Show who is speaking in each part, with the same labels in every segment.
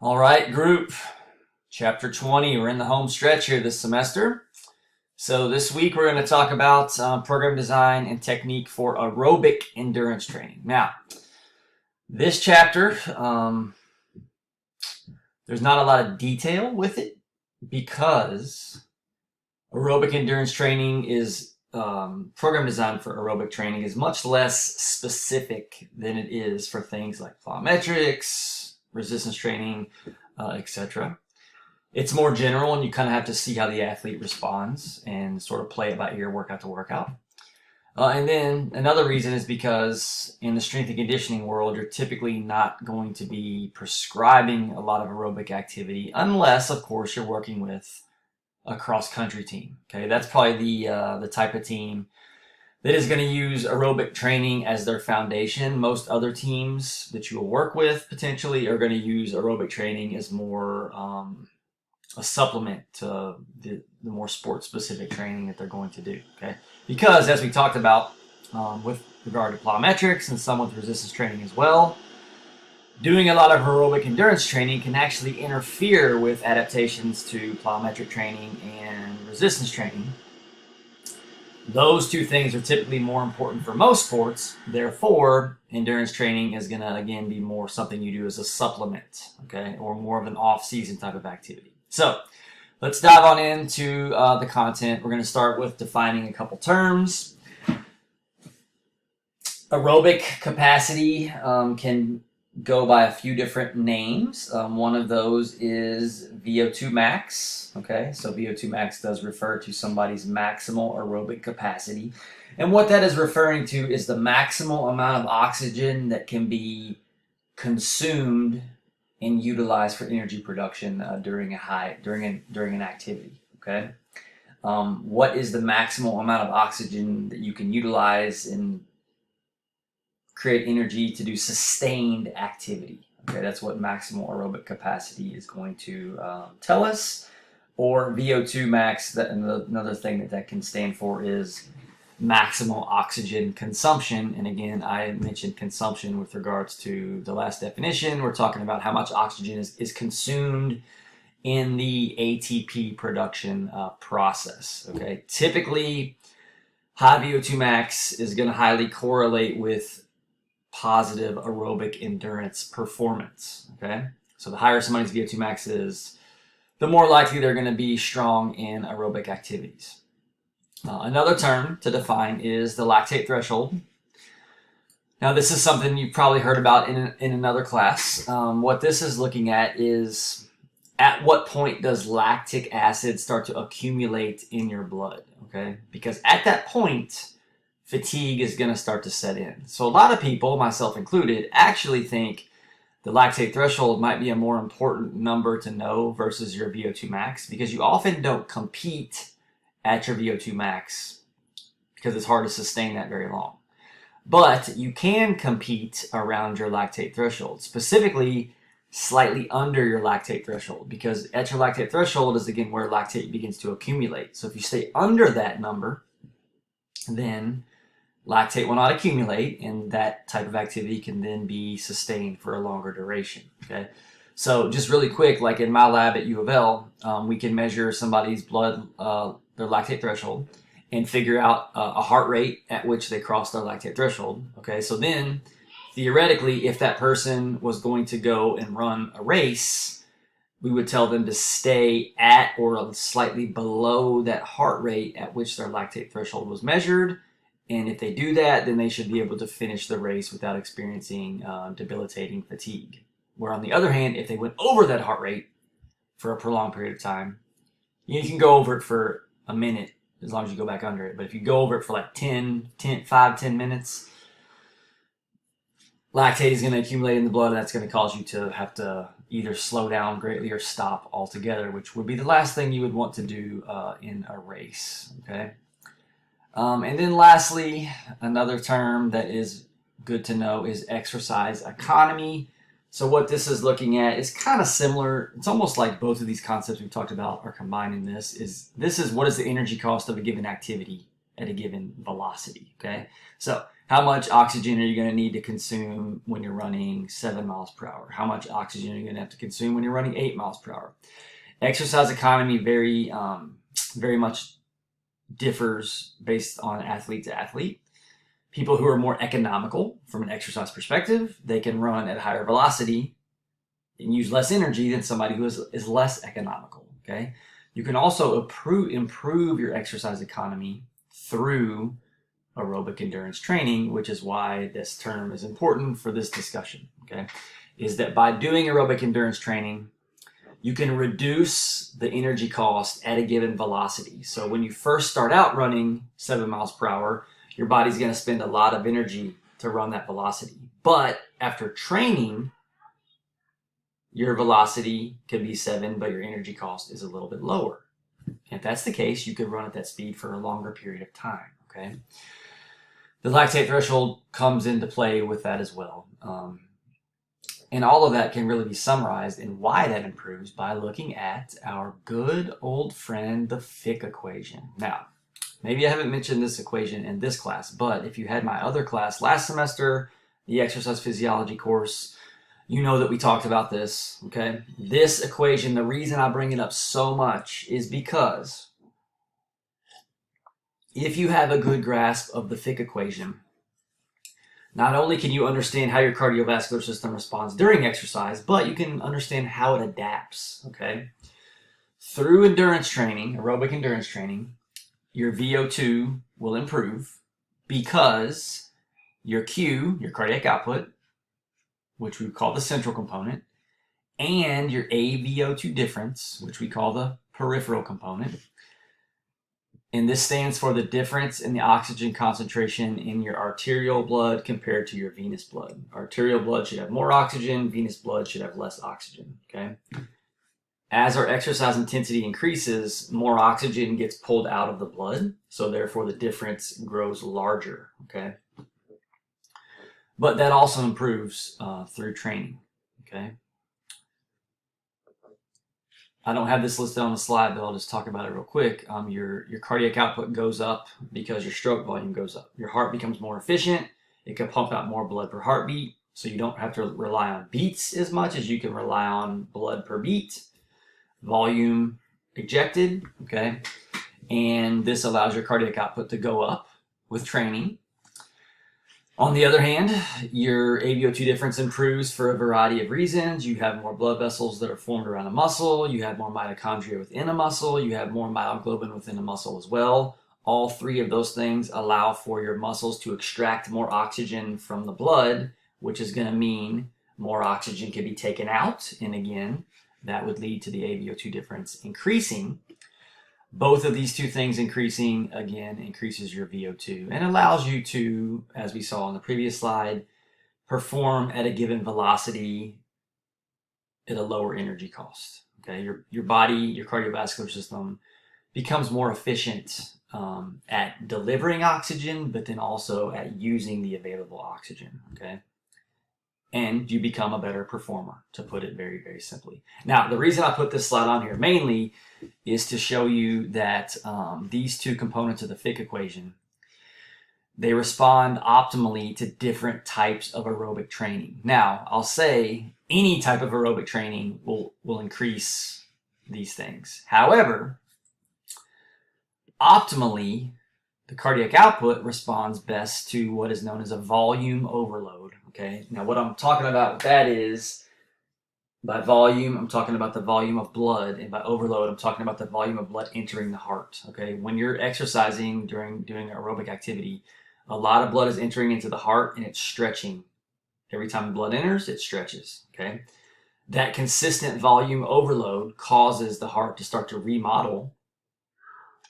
Speaker 1: All right, group, chapter 20. We're in the home stretch here this semester. So this week we're going to talk about program design and technique for aerobic endurance training. Now, this chapter, there's not a lot of detail with it because aerobic endurance training is program design for aerobic training is much less specific than it is for things like plyometrics, resistance training, etc. It's more general, and you kind of have to see how the athlete responds and sort of play it by ear, workout to workout. And then another reason is because in the strength and conditioning world, you're typically not going to be prescribing a lot of aerobic activity unless, of course, you're working with a cross-country team. Okay, that's probably the type of team that is going to use aerobic training as their foundation. Most other teams that you will work with potentially are going to use aerobic training as more a supplement to the more sport-specific training that they're going to do. Okay, because as we talked about with regard to plyometrics and some with resistance training as well, doing a lot of aerobic endurance training can actually interfere with adaptations to plyometric training and resistance training. Those two things are typically more important for most sports. Therefore, endurance training is going to, again, be more something you do as a supplement, okay, or more of an off-season type of activity. So let's dive on into the content. We're going to start with defining a couple terms. Aerobic capacity can go by a few different names. One of those is VO2 max. Okay, so VO2 max does refer to somebody's maximal aerobic capacity. And what that is referring to is the maximal amount of oxygen that can be consumed and utilized for energy production during an activity. Okay, what is the maximal amount of oxygen that you can utilize and create energy to do sustained activity? Okay, that's what maximal aerobic capacity is going to tell us. Or VO2 max, another thing that can stand for is maximal oxygen consumption. And again, I mentioned consumption with regards to the last definition. We're talking about how much oxygen is consumed in the ATP production process. Okay, typically high VO2 max is going to highly correlate with positive aerobic endurance performance. Okay, so the higher somebody's VO2 max is, the more likely they're going to be strong in aerobic activities. Another term to define is the lactate threshold. Now, this is something you've probably heard about in another class. What this is looking at is at what point does lactic acid start to accumulate in your blood, okay? Because at that point, fatigue is going to start to set in. So a lot of people, myself included, actually think the lactate threshold might be a more important number to know versus your VO2 max, because you often don't compete at your VO2 max because it's hard to sustain that very long. But you can compete around your lactate threshold, specifically slightly under your lactate threshold, because at your lactate threshold is, again, where lactate begins to accumulate. So if you stay under that number, then lactate will not accumulate, and that type of activity can then be sustained for a longer duration. Okay, so just really quick, like in my lab at U of L, we can measure somebody's blood, their lactate threshold, and figure out a heart rate at which they cross their lactate threshold. Okay, so then theoretically, if that person was going to go and run a race, we would tell them to stay at or slightly below that heart rate at which their lactate threshold was measured. And if they do that, then they should be able to finish the race without experiencing debilitating fatigue. Where on the other hand, if they went over that heart rate for a prolonged period of time, you can go over it for a minute as long as you go back under it. But if you go over it for like 10 minutes, lactate is going to accumulate in the blood, and that's going to cause you to have to either slow down greatly or stop altogether, which would be the last thing you would want to do in a race. Okay. And then lastly, another term that is good to know is exercise economy. So what this is looking at is kind of similar. It's almost like both of these concepts we've talked about are combined in this. This is what is the energy cost of a given activity at a given velocity, okay? So how much oxygen are you going to need to consume when you're running 7 miles per hour? How much oxygen are you going to have to consume when you're running 8 miles per hour? Exercise economy very much differs based on athlete to athlete. People who are more economical from an exercise perspective, they can run at a higher velocity and use less energy than somebody who is less economical, okay? You can also improve your exercise economy through aerobic endurance training, which is why this term is important for this discussion, okay? Is that by doing aerobic endurance training, you can reduce the energy cost at a given velocity. So when you first start out running 7 miles per hour, your body's going to spend a lot of energy to run that velocity. But after training, your velocity could be 7, but your energy cost is a little bit lower. And if that's the case, you could run at that speed for a longer period of time, okay? The lactate threshold comes into play with that as well. And all of that can really be summarized in why that improves by looking at our good old friend, the Fick equation. Now, maybe I haven't mentioned this equation in this class, but if you had my other class last semester, the exercise physiology course, you know that we talked about this, okay? This equation, the reason I bring it up so much is because if you have a good grasp of the Fick equation, not only can you understand how your cardiovascular system responds during exercise, but you can understand how it adapts, okay? Through endurance training, aerobic endurance training, your VO2 will improve because your Q, your cardiac output, which we call the central component, and your AVO2 difference, which we call the peripheral component. And this stands for the difference in the oxygen concentration in your arterial blood compared to your venous blood. Arterial blood should have more oxygen, venous blood should have less oxygen, okay? As our exercise intensity increases, more oxygen gets pulled out of the blood, so therefore the difference grows larger, okay? But that also improves through training, okay? I don't have this listed on the slide, but I'll just talk about it real quick. Your cardiac output goes up because your stroke volume goes up. Your heart becomes more efficient. It can pump out more blood per heartbeat, so you don't have to rely on beats as much as you can rely on blood per beat, volume ejected, okay? And this allows your cardiac output to go up with training. On the other hand, your AVO2 difference improves for a variety of reasons. You have more blood vessels that are formed around a muscle. You have more mitochondria within a muscle. You have more myoglobin within a muscle as well. All three of those things allow for your muscles to extract more oxygen from the blood, which is going to mean more oxygen can be taken out. And again, that would lead to the AVO2 difference increasing. Both of these two things increasing, again, increases your VO2 and allows you to, as we saw on the previous slide, perform at a given velocity at a lower energy cost. Okay, your body, your cardiovascular system becomes more efficient at delivering oxygen, but then also at using the available oxygen, okay? And you become a better performer, to put it very, very simply. Now, the reason I put this slide on here mainly is to show you that these two components of the Fick equation, they respond optimally to different types of aerobic training. Now, I'll say any type of aerobic training will increase these things. However, optimally, the cardiac output responds best to what is known as a volume overload. Okay, now what I'm talking about with that is, by volume, I'm talking about the volume of blood, and by overload, I'm talking about the volume of blood entering the heart. Okay, when you're exercising doing aerobic activity, a lot of blood is entering into the heart and it's stretching. Every time blood enters, it stretches. Okay, that consistent volume overload causes the heart to start to remodel,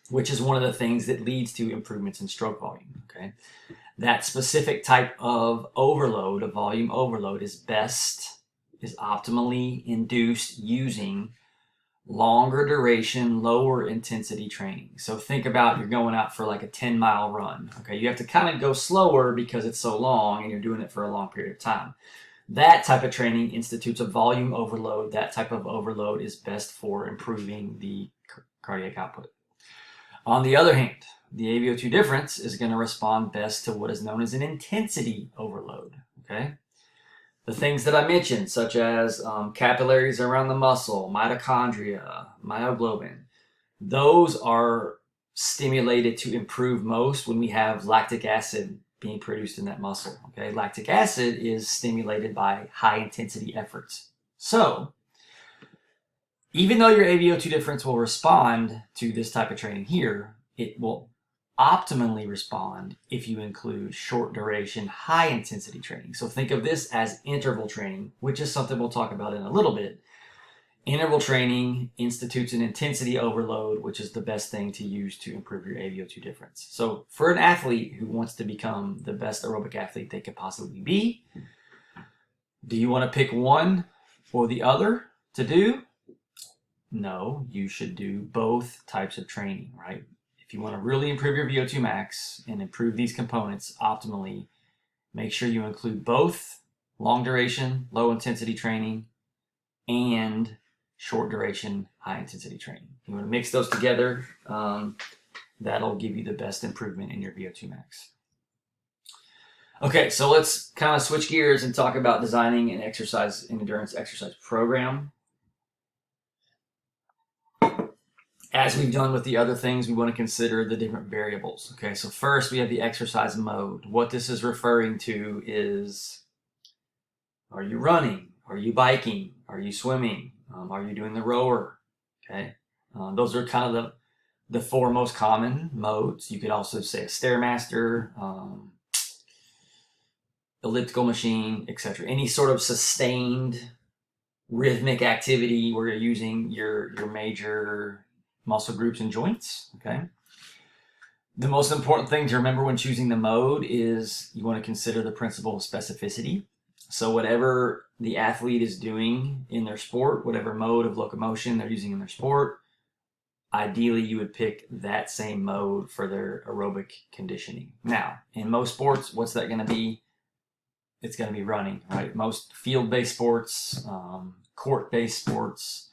Speaker 1: which is one of the things that leads to improvements in stroke volume. Okay, that specific type of overload, of volume overload, is optimally induced using longer duration, lower intensity training. So think about, you're going out for like a 10-mile run. Okay, you have to kind of go slower because it's so long and you're doing it for a long period of time. That type of training institutes a volume overload. That type of overload is best for improving the cardiac output. On the other hand, the AVO2 difference is going to respond best to what is known as an intensity overload, okay? The things that I mentioned, such as capillaries around the muscle, mitochondria, myoglobin, those are stimulated to improve most when we have lactic acid being produced in that muscle, okay? Lactic acid is stimulated by high intensity efforts. So, even though your AVO2 difference will respond to this type of training here, it will optimally respond if you include short duration, high intensity training. So think of this as interval training, which is something we'll talk about in a little bit. Interval training institutes an intensity overload, which is the best thing to use to improve your AVO2 difference. So for an athlete who wants to become the best aerobic athlete they could possibly be, do you want to pick one or the other to do? No, you should do both types of training, right? If you want to really improve your VO2 max and improve these components optimally, make sure you include both long duration, low intensity training and short duration, high intensity training. You want to mix those together. That'll give you the best improvement in your VO2 max. Okay, so let's kind of switch gears and talk about designing an exercise, an endurance exercise program. As we've done with the other things, we want to consider the different variables. Okay, so first we have the exercise mode. What this is referring to is, are you running? Are you biking? Are you swimming? Are you doing the rower? Okay, those are kind of the four most common modes. You could also say a Stairmaster, elliptical machine, etc. Any sort of sustained rhythmic activity where you're using your major muscle groups and joints, okay? The most important thing to remember when choosing the mode is you want to consider the principle of specificity. So whatever the athlete is doing in their sport, whatever mode of locomotion they're using in their sport, ideally you would pick that same mode for their aerobic conditioning. Now, in most sports, what's that going to be? It's going to be running, right? Most field-based sports, court-based sports,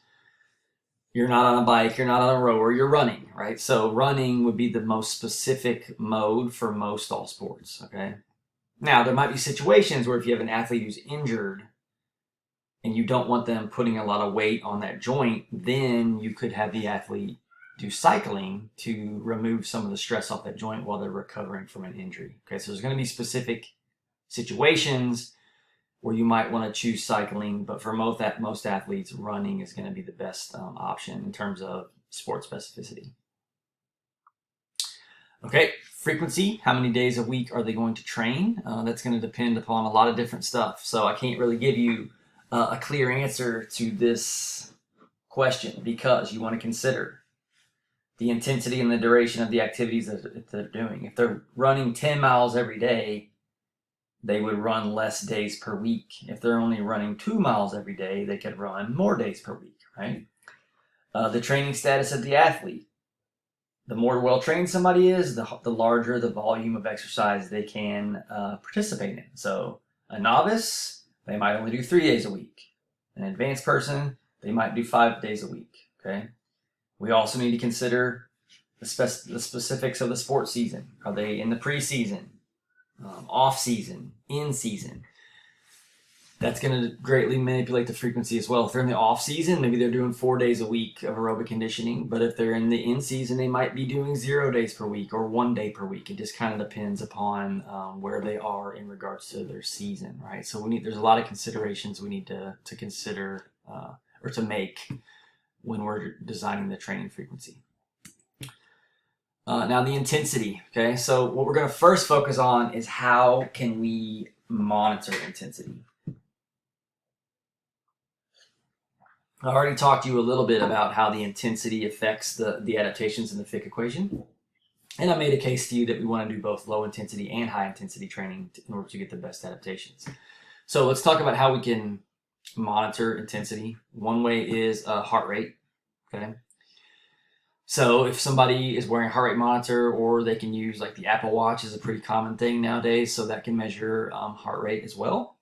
Speaker 1: you're not on a bike, you're not on a rower, you're running, right? So running would be the most specific mode for most all sports, okay? Now, there might be situations where if you have an athlete who's injured and you don't want them putting a lot of weight on that joint, then you could have the athlete do cycling to remove some of the stress off that joint while they're recovering from an injury, okay? So there's going to be specific situations where you might want to choose cycling, but for most athletes, running is going to be the best option in terms of sport specificity. Okay, frequency, how many days a week are they going to train? That's going to depend upon a lot of different stuff, so I can't really give you a clear answer to this question because you want to consider the intensity and the duration of the activities that they're doing. If they're running 10 miles every day, they would run less days per week. If they're only running 2 miles every day, they could run more days per week, right? The training status of the athlete. The more well-trained somebody is, the larger the volume of exercise they can participate in. So a novice, they might only do 3 days a week. An advanced person, they might do 5 days a week, okay? We also need to consider the specifics of the sports season. Are they in the preseason? Off season, in season. That's going to greatly manipulate the frequency as well. If they're in the off season, maybe they're doing 4 days a week of aerobic conditioning, but if they're in the in season, they might be doing 0 days per week or 1 day per week. It just kind of depends upon where they are in regards to their season, right? So there's a lot of considerations we need to consider or to make when we're designing the training frequency. Now the intensity, okay? So what we're going to first focus on is how can we monitor intensity. I already talked to you a little bit about how the intensity affects the adaptations in the Fick equation. And I made a case to you that we want to do both low intensity and high intensity training in order to get the best adaptations. So let's talk about how we can monitor intensity. One way is heart rate, okay? So if somebody is wearing a heart rate monitor, or they can use like the Apple Watch is a pretty common thing nowadays, so that can measure heart rate as well,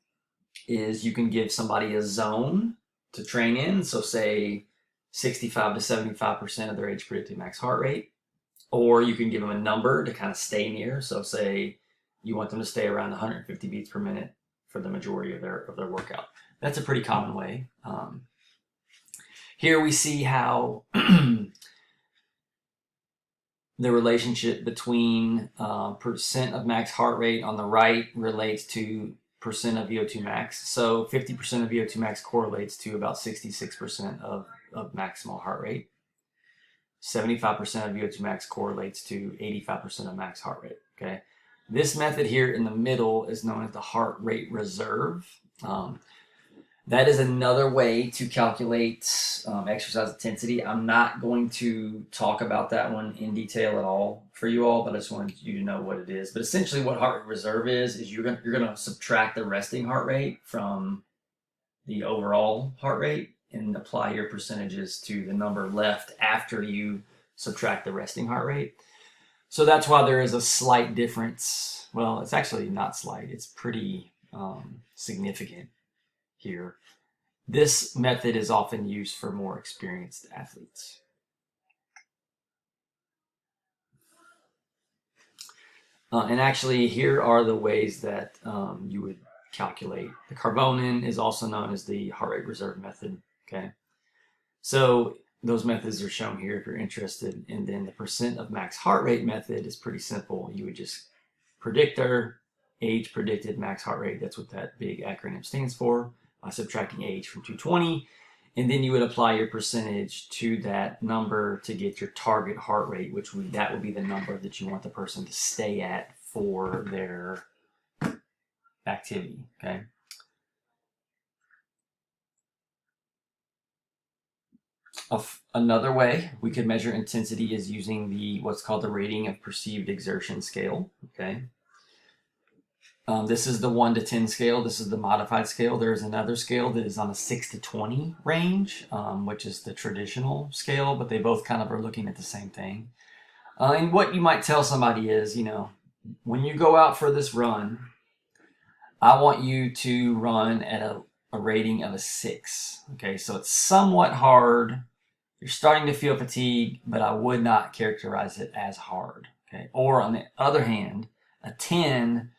Speaker 1: is you can give somebody a zone to train in. So say 65 to 75% of their age predicted max heart rate, or you can give them a number to kind of stay near. So say you want them to stay around 150 beats per minute for the majority of their workout. That's a pretty common way. Here we see how the relationship between percent of max heart rate on the right relates to percent of VO2 max. So 50% of VO2 max correlates to about 66% of maximal heart rate. 75% of VO2 max correlates to 85% of max heart rate. Okay, this method here in the middle is known as the heart rate reserve. That is another way to calculate exercise intensity. I'm not going to talk about that one in detail at all for you all, but I just wanted you to know what it is. But essentially what heart rate reserve is you're going to subtract the resting heart rate from the overall heart rate and apply your percentages to the number left after you subtract the resting heart rate. So that's why there is a slight difference. Well, it's actually not slight. It's pretty significant here. This method is often used for more experienced athletes. And actually, here are the ways that you would calculate. The Carbonin is also known as the heart rate reserve method. Okay, so those methods are shown here if you're interested. And then the percent of max heart rate method is pretty simple. You would just predictor, age predicted max heart rate. That's what that big acronym stands for. By subtracting age from 220, and then you would apply your percentage to that number to get your target heart rate, which that would be the number that you want the person to stay at for their activity. Okay. Another way we could measure intensity is using what's called the rating of perceived exertion scale. Okay. This is the 1 to 10 scale. This is the modified scale. There's another scale that is on a 6 to 20 range, which is the traditional scale, but they both kind of are looking at the same thing. And what you might tell somebody is, when you go out for this run, I want you to run at a rating of a 6. Okay, so it's somewhat hard. You're starting to feel fatigue, but I would not characterize it as hard. Okay, or on the other hand, a 10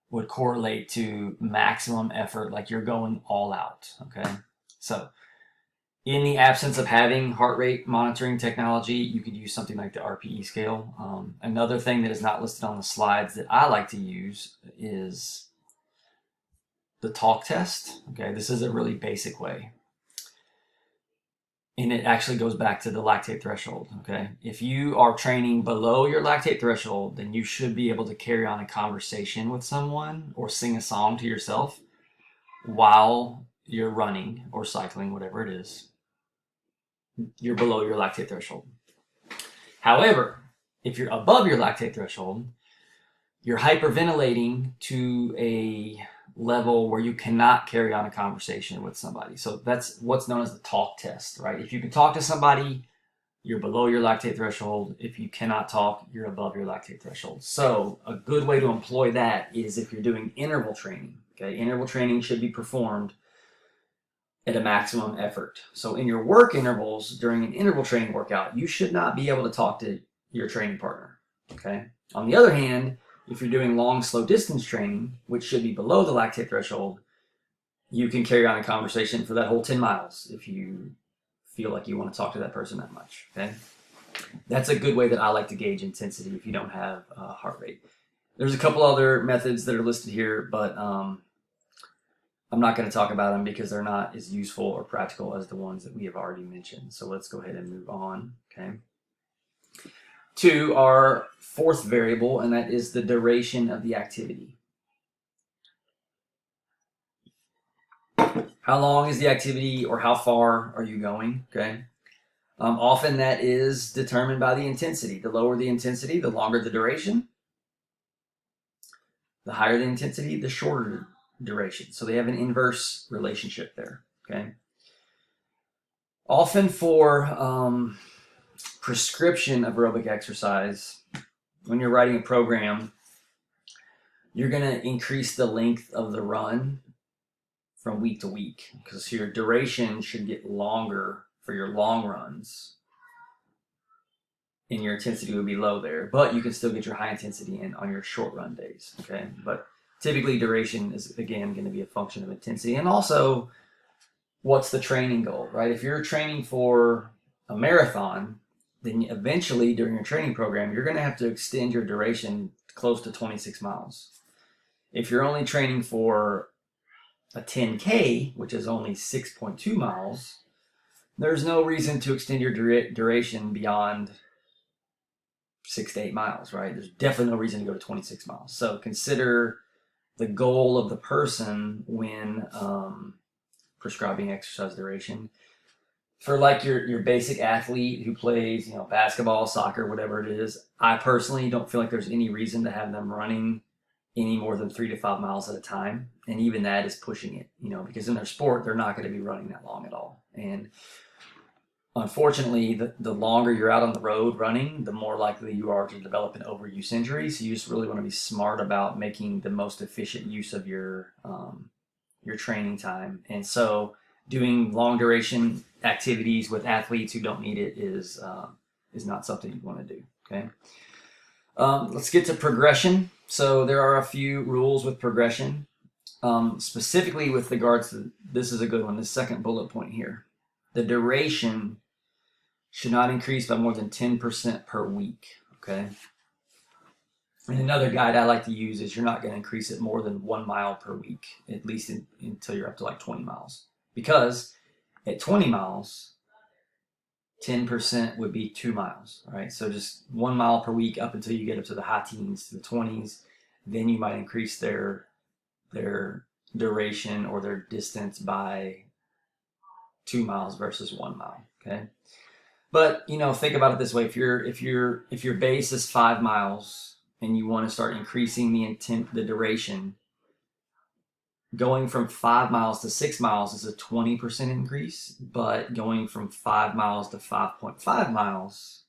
Speaker 1: would correlate to maximum effort, like you're going all out. Okay, so in the absence of having heart rate monitoring technology, you could use something like the RPE scale. Another thing that is not listed on the slides that I like to use is the talk test. Okay, this is a really basic way. And it actually goes back to the lactate threshold. Okay, if you are training below your lactate threshold, then you should be able to carry on a conversation with someone or sing a song to yourself while you're running or cycling, whatever it is. You're below your lactate threshold. However, if you're above your lactate threshold, you're hyperventilating to a level where you cannot carry on a conversation with somebody. So that's what's known as the talk test, right? If you can talk to somebody, you're below your lactate threshold. If you cannot talk, you're above your lactate threshold. So a good way to employ that is if you're doing interval training. Okay, interval training should be performed at a maximum effort. So in your work intervals during an interval training workout, you should not be able to talk to your training partner. Okay. On the other hand, if you're doing long, slow distance training, which should be below the lactate threshold, you can carry on a conversation for that whole 10 miles if you feel like you want to talk to that person that much. Okay, that's a good way that I like to gauge intensity if you don't have heart rate. There's a couple other methods that are listed here, but I'm not going to talk about them because they're not as useful or practical as the ones that we have already mentioned. So let's go ahead and move on. Okay. To our fourth variable, and that is the duration of the activity. How long is the activity, or how far are you going? Okay. Often that is determined by the intensity. The lower the intensity, the longer the duration. The higher the intensity, the shorter duration. So they have an inverse relationship there. Okay. Often for prescription of aerobic exercise, when you're writing a program, you're going to increase the length of the run from week to week because your duration should get longer for your long runs and your intensity would be low there, but you can still get your high intensity in on your short run days, okay? But typically duration is, again, going to be a function of intensity, and also what's the training goal, right? If you're training for a marathon, then eventually during your training program, you're going to have to extend your duration close to 26 miles. If you're only training for a 10K, which is only 6.2 miles, there's no reason to extend your duration beyond 6 to 8 miles, right? There's definitely no reason to go to 26 miles. So consider the goal of the person when prescribing exercise duration. For like your basic athlete who plays, basketball, soccer, whatever it is, I personally don't feel like there's any reason to have them running any more than 3 to 5 miles at a time. And even that is pushing it, because in their sport, they're not going to be running that long at all. And unfortunately, the longer you're out on the road running, the more likely you are to develop an overuse injury. So you just really want to be smart about making the most efficient use of your training time. And so doing long duration activities with athletes who don't need it is not something you want to do. Okay. Let's get to progression. So there are a few rules with progression, specifically with regards to, this is a good one, the second bullet point here. The duration should not increase by more than 10% per week. Okay. And another guide I like to use is you're not going to increase it more than 1 mile per week, at least until you're up to like 20 miles. Because at 20 miles, 10% would be 2 miles, right? So just 1 mile per week up until you get up to the high teens, to the 20s. Then you might increase their duration or their distance by 2 miles versus 1 mile, okay? But, think about it this way. If your base is 5 miles and you want to start increasing the duration, going from 5 miles to 6 miles is a 20% increase, but going from 5 miles to 5.5 miles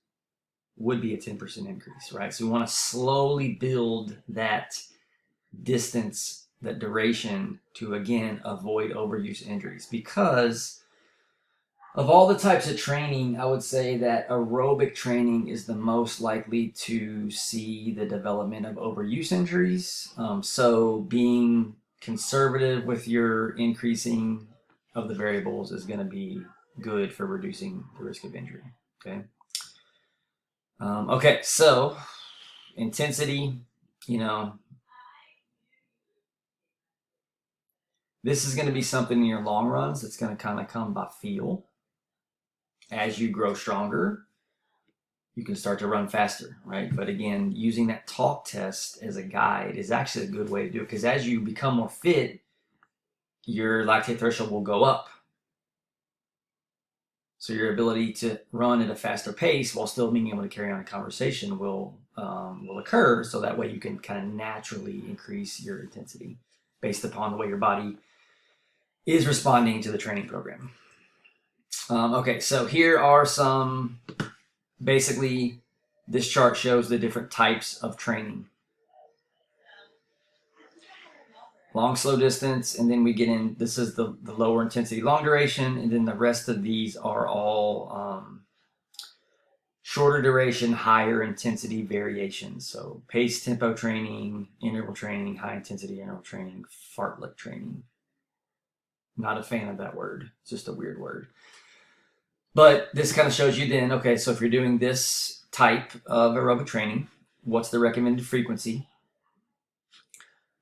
Speaker 1: would be a 10% increase, right? So we want to slowly build that distance, that duration, to, again, avoid overuse injuries. Because of all the types of training, I would say that aerobic training is the most likely to see the development of overuse injuries. So being conservative with your increasing of the variables is going to be good for reducing the risk of injury. Okay. Okay. So intensity, this is going to be something in your long runs that's going to kind of come by feel. As you grow stronger, you can start to run faster, right? But again, using that talk test as a guide is actually a good way to do it, because as you become more fit, your lactate threshold will go up. So your ability to run at a faster pace while still being able to carry on a conversation will occur. So that way you can kind of naturally increase your intensity based upon the way your body is responding to the training program. Okay, so here are some, basically, this chart shows the different types of training. Long, slow distance, and then we get in, this is the lower intensity, long duration, and then the rest of these are all shorter duration, higher intensity variations. So pace, tempo training, interval training, high intensity interval training, fartlek training. Not a fan of that word. It's just a weird word. But this kind of shows you then, okay, so if you're doing this type of aerobic training, what's the recommended frequency?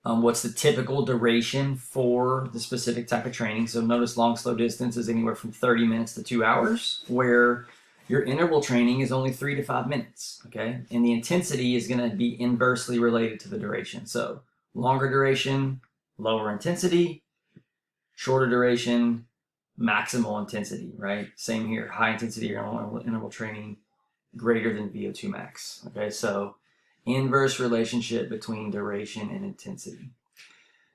Speaker 1: What's the typical duration for the specific type of training? So notice long, slow distance is anywhere from 30 minutes to 2 hours, where your interval training is only 3 to 5 minutes, okay? And the intensity is going to be inversely related to the duration. So longer duration, lower intensity, shorter duration, maximal intensity, right? Same here, high intensity interval training greater than VO2 max, okay? So inverse relationship between duration and intensity.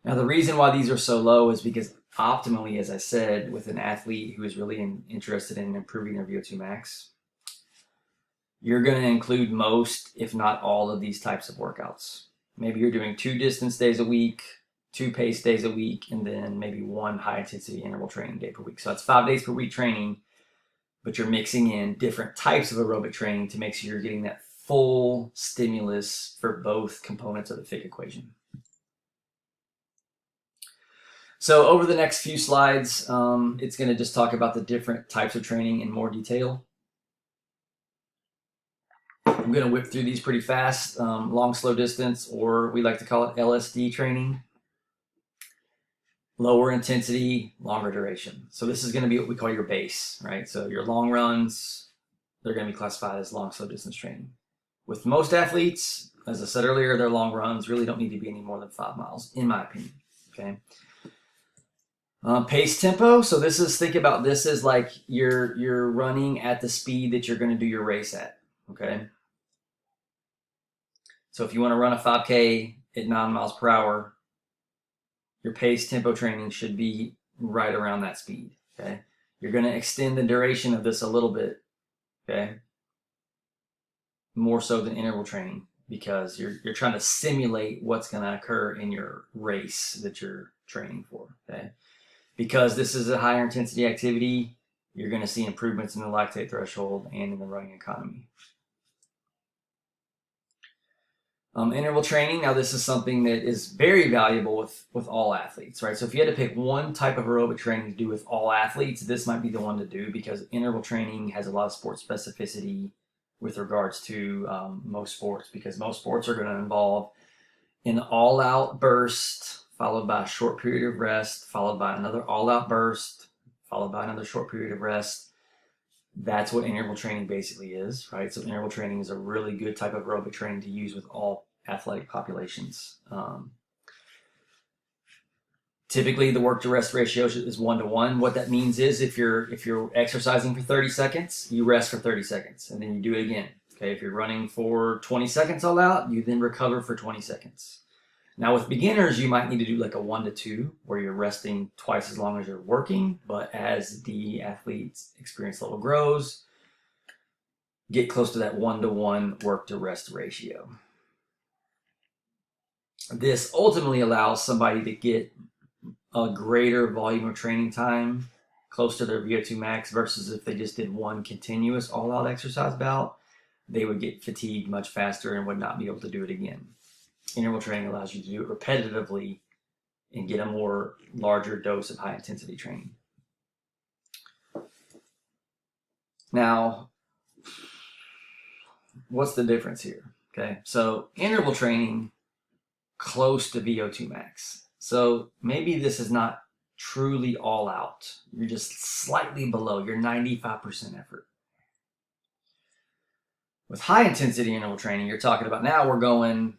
Speaker 1: Now, the reason why these are so low is because optimally, as I said, with an athlete who is really interested in improving their VO2 max, you're going to include most, if not all, of these types of workouts. Maybe you're doing 2 distance days a week, 2 pace days a week, and then maybe 1 high intensity interval training day per week. So that's 5 days per week training. but you're mixing in different types of aerobic training to make sure you're getting that full stimulus for both components of the Fick equation. So over the next few slides, it's going to just talk about the different types of training in more detail. I'm going to whip through these pretty fast. Long, slow distance, or we like to call it LSD training. Lower intensity, longer duration. So this is going to be what we call your base, right? So your long runs, they're going to be classified as long, slow distance training. With most athletes, as I said earlier, their long runs really don't need to be any more than 5 miles, in my opinion, okay? Pace tempo. So this is, think about this as like you're running at the speed that you're going to do your race at, okay? So if you want to run a 5K at 9 miles per hour, your pace tempo training should be right around that speed, okay? You're going to extend the duration of this a little bit, okay? More so than interval training, because you're trying to simulate what's going to occur in your race that you're training for, okay? Because this is a higher intensity activity, you're going to see improvements in the lactate threshold and in the running economy. Interval training, now this is something that is very valuable with all athletes, right? So if you had to pick one type of aerobic training to do with all athletes, this might be the one to do, because interval training has a lot of sport specificity with regards to most sports, because most sports are going to involve an all-out burst followed by a short period of rest, followed by another all-out burst, followed by another short period of rest. That's what interval training basically is, right? So interval training is a really good type of aerobic training to use with all athletic populations. Typically, the work to rest ratio is 1-to-1. What that means is if you're exercising for 30 seconds, you rest for 30 seconds, and then you do it again. Okay, if you're running for 20 seconds all out, you then recover for 20 seconds. Now with beginners, you might need to do like a 1-to-2, where you're resting twice as long as you're working, but as the athlete's experience level grows, get close to that 1-to-1 work to rest ratio. This ultimately allows somebody to get a greater volume of training time close to their VO2 max, versus if they just did one continuous all-out exercise bout, they would get fatigued much faster and would not be able to do it again. Interval training allows you to do it repetitively and get a more larger dose of high intensity training. Now, what's the difference here? Okay, so interval training close to VO2 max. So maybe this is not truly all out. You're just slightly below your 95% effort. With high intensity interval training, you're talking about now we're going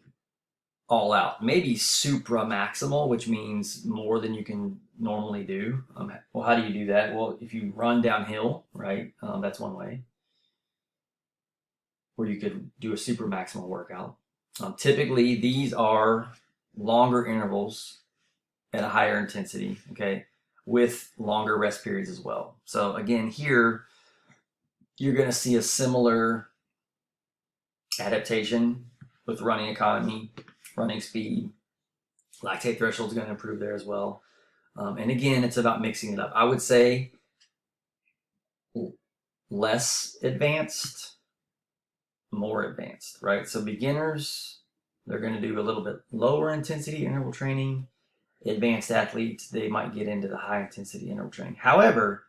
Speaker 1: all out, maybe supra maximal, which means more than you can normally do. Well, how do you do that? Well, if you run downhill, right, that's one way where you could do a super maximal workout. Typically, these are longer intervals at a higher intensity, okay, with longer rest periods as well. So again, here, you're going to see a similar adaptation with running economy, running speed. Lactate threshold is going to improve there as well. And again, it's about mixing it up. I would say less advanced, more advanced, right? So beginners, they're going to do a little bit lower intensity interval training. Advanced athletes, they might get into the high intensity interval training. However,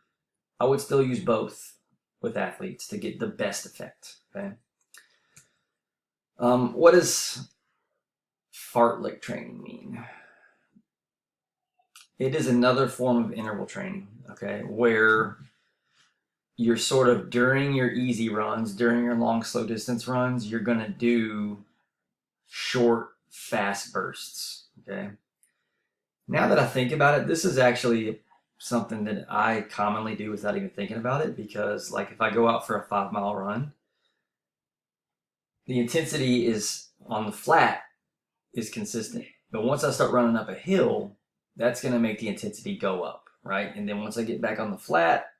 Speaker 1: I would still use both with athletes to get the best effect, okay? What does fartlek training mean? It is another form of interval training, okay, where you're sort of, during your easy runs, during your long, slow distance runs, you're going to do short, fast bursts, okay? Now that I think about it, this is actually something that I commonly do without even thinking about it, because like if I go out for a 5-mile run, the intensity is on the flat is consistent. But once I start running up a hill, that's going to make the intensity go up, right? And then once I get back on the flat,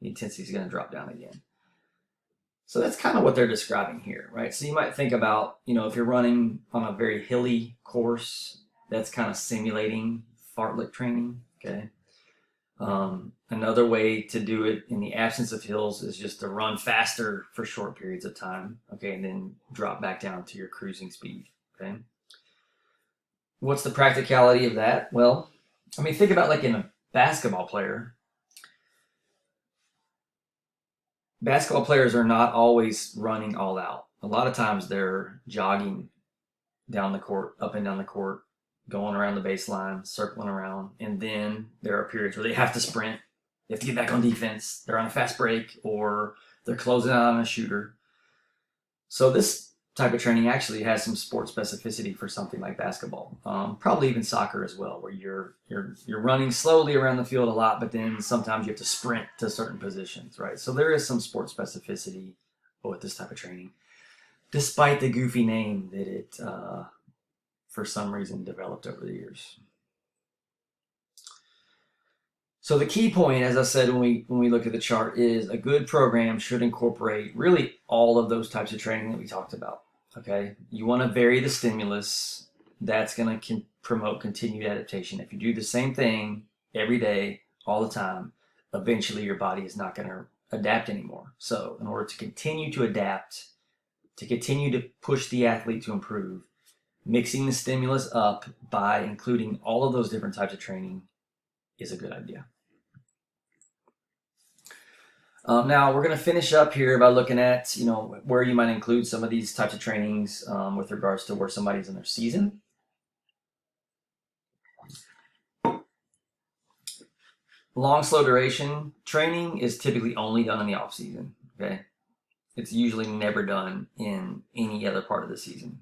Speaker 1: the intensity is going to drop down again. So that's kind of what they're describing here, right? So you might think about, if you're running on a very hilly course, that's kind of simulating fartlek training, okay? Another way to do it in the absence of hills is just to run faster for short periods of time, okay, and then drop back down to your cruising speed, okay? What's the practicality of that? Well, I mean, think about like in a basketball player. Basketball players are not always running all out. A lot of times they're jogging down the court, up and down the court, going around the baseline, circling around, and then there are periods where they have to sprint. They have to get back on defense. They're on a fast break, or they're closing out on a shooter. So this type of training actually has some sport specificity for something like basketball, probably even soccer as well, where you're running slowly around the field a lot, but then sometimes you have to sprint to certain positions, right? So there is some sport specificity with this type of training, despite the goofy name that it, for some reason, developed over the years. So the key point, as I said when we look at the chart, is a good program should incorporate really all of those types of training that we talked about. Okay, you want to vary the stimulus. That's going to promote continued adaptation. If you do the same thing every day, all the time, eventually your body is not going to adapt anymore. So in order to continue to adapt, to continue to push the athlete to improve, mixing the stimulus up by including all of those different types of training is a good idea. Now we're going to finish up here by looking at, where you might include some of these types of trainings with regards to where somebody's in their season. Long, slow duration training is typically only done in the off season. Okay, it's usually never done in any other part of the season.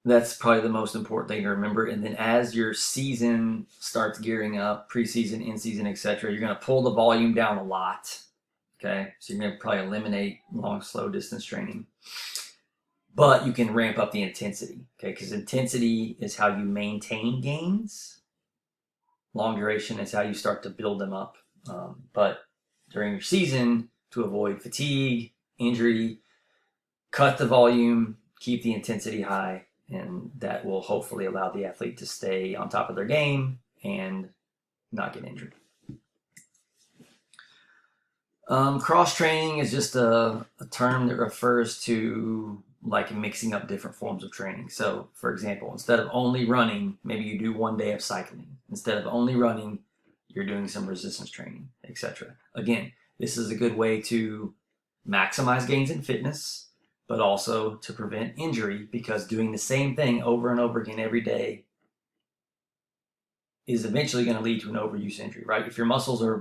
Speaker 1: That's probably the most important thing to remember. And then as your season starts gearing up, preseason, in-season, etc., you're going to pull the volume down a lot. Okay, so you're going to probably eliminate long, slow distance training. But you can ramp up the intensity, okay, because intensity is how you maintain gains. Long duration is how you start to build them up. But during your season, to avoid fatigue, injury, cut the volume, keep the intensity high. And that will hopefully allow the athlete to stay on top of their game and not get injured. Cross training is just a term that refers to like mixing up different forms of training. So, for example, instead of only running, maybe you do 1 day of cycling. Instead of only running, you're doing some resistance training, etc. Again, this is a good way to maximize gains in fitness, but also to prevent injury, because doing the same thing over and over again every day is eventually going to lead to an overuse injury, right? If your muscles are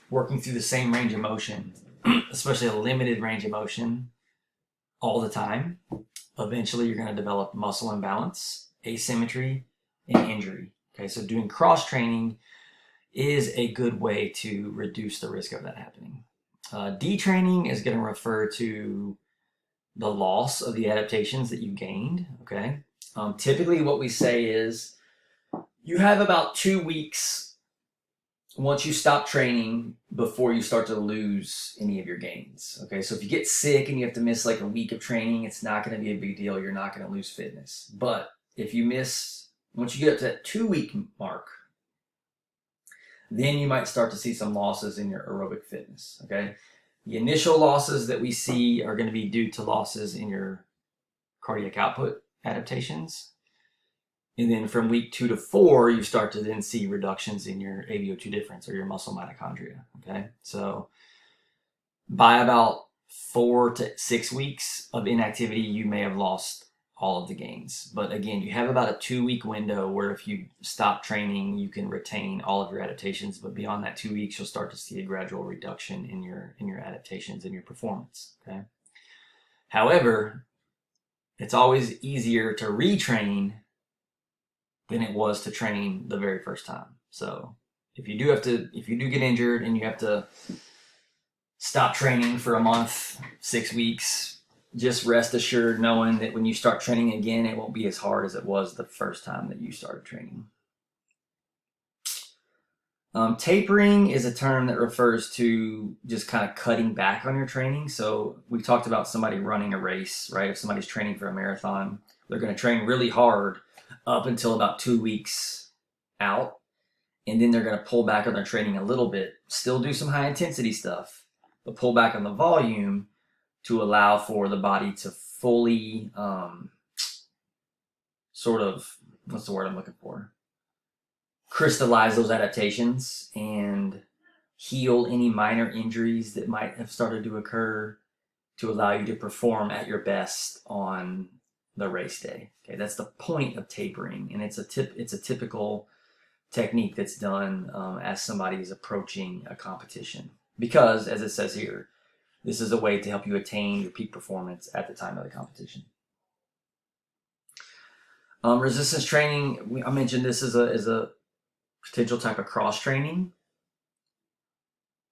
Speaker 1: working through the same range of motion, especially a limited range of motion all the time, eventually you're going to develop muscle imbalance, asymmetry, and injury. Okay, so doing cross training is a good way to reduce the risk of that happening. Detraining is going to refer to the loss of the adaptations that you gained, okay? Typically what we say is you have about 2 weeks once you stop training before you start to lose any of your gains, okay? So if you get sick and you have to miss like a week of training, it's not going to be a big deal. You're not going to lose fitness. But if you miss, once you get up to that 2-week mark, then you might start to see some losses in your aerobic fitness, okay? The initial losses that we see are going to be due to losses in your cardiac output adaptations. And then from week 2 to 4, you start to then see reductions in your AVO2 difference or your muscle mitochondria, okay? So by about 4 to 6 weeks of inactivity, you may have lost all of the gains. But again, you have about a 2-week window where if you stop training, you can retain all of your adaptations. But beyond that 2 weeks, you'll start to see a gradual reduction in your adaptations and your performance. Okay. However, it's always easier to retrain than it was to train the very first time. So if you do get injured and you have to stop training for a month, 6 weeks, just rest assured knowing that when you start training again, it won't be as hard as it was the first time that you started training. Tapering is a term that refers to just kind of cutting back on your training. So we talked about somebody running a race, right? If somebody's training for a marathon, they're going to train really hard up until about 2 weeks out. and then they're going to pull back on their training a little bit, still do some high intensity stuff, but pull back on the volume to allow for the body to fully sort of, what's the word I'm looking for? Crystallize those adaptations and heal any minor injuries that might have started to occur to allow you to perform at your best on the race day. Okay, that's the point of tapering, and it's a typical technique that's done as somebody is approaching a competition. Because, as it says here, this is a way to help you attain your peak performance at the time of the competition. Resistance training, I mentioned this is a potential type of cross training.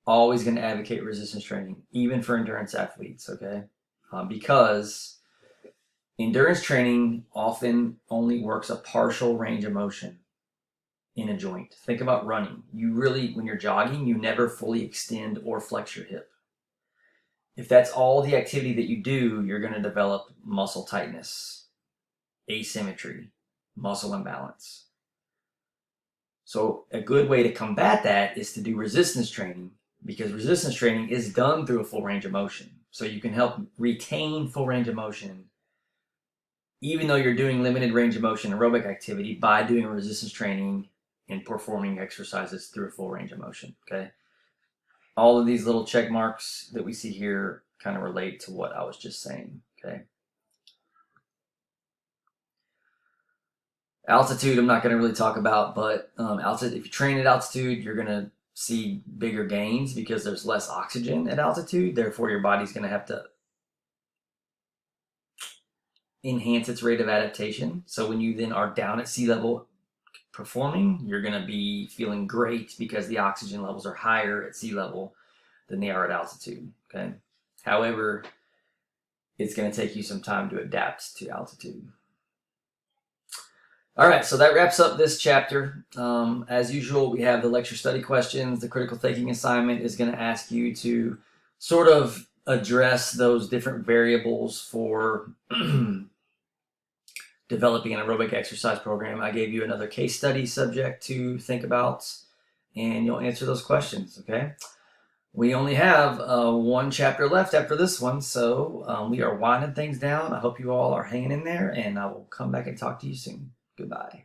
Speaker 1: Always going to advocate resistance training, even for endurance athletes, okay? Because endurance training often only works a partial range of motion in a joint. Think about running. You really, when you're jogging, you never fully extend or flex your hip. If that's all the activity that you do, you're going to develop muscle tightness, asymmetry, muscle imbalance. So a good way to combat that is to do resistance training, because resistance training is done through a full range of motion. So you can help retain full range of motion even though you're doing limited range of motion aerobic activity by doing resistance training and performing exercises through a full range of motion, okay? All of these little check marks that we see here kind of relate to what I was just saying, okay? Altitude, I'm not going to really talk about, but altitude, if you train at altitude, you're going to see bigger gains because there's less oxygen at altitude. Therefore, your body's going to have to enhance its rate of adaptation. So when you then are down at sea level performing, you're going to be feeling great because the oxygen levels are higher at sea level than they are at altitude, okay? However, it's going to take you some time to adapt to altitude. All right, so that wraps up this chapter. As usual, we have the lecture study questions. The critical thinking assignment is going to ask you to sort of address those different variables for developing an aerobic exercise program. I gave you another case study subject to think about, and you'll answer those questions, okay? We only have one chapter left after this one, so we are winding things down. I hope you all are hanging in there, and I will come back and talk to you soon. Goodbye.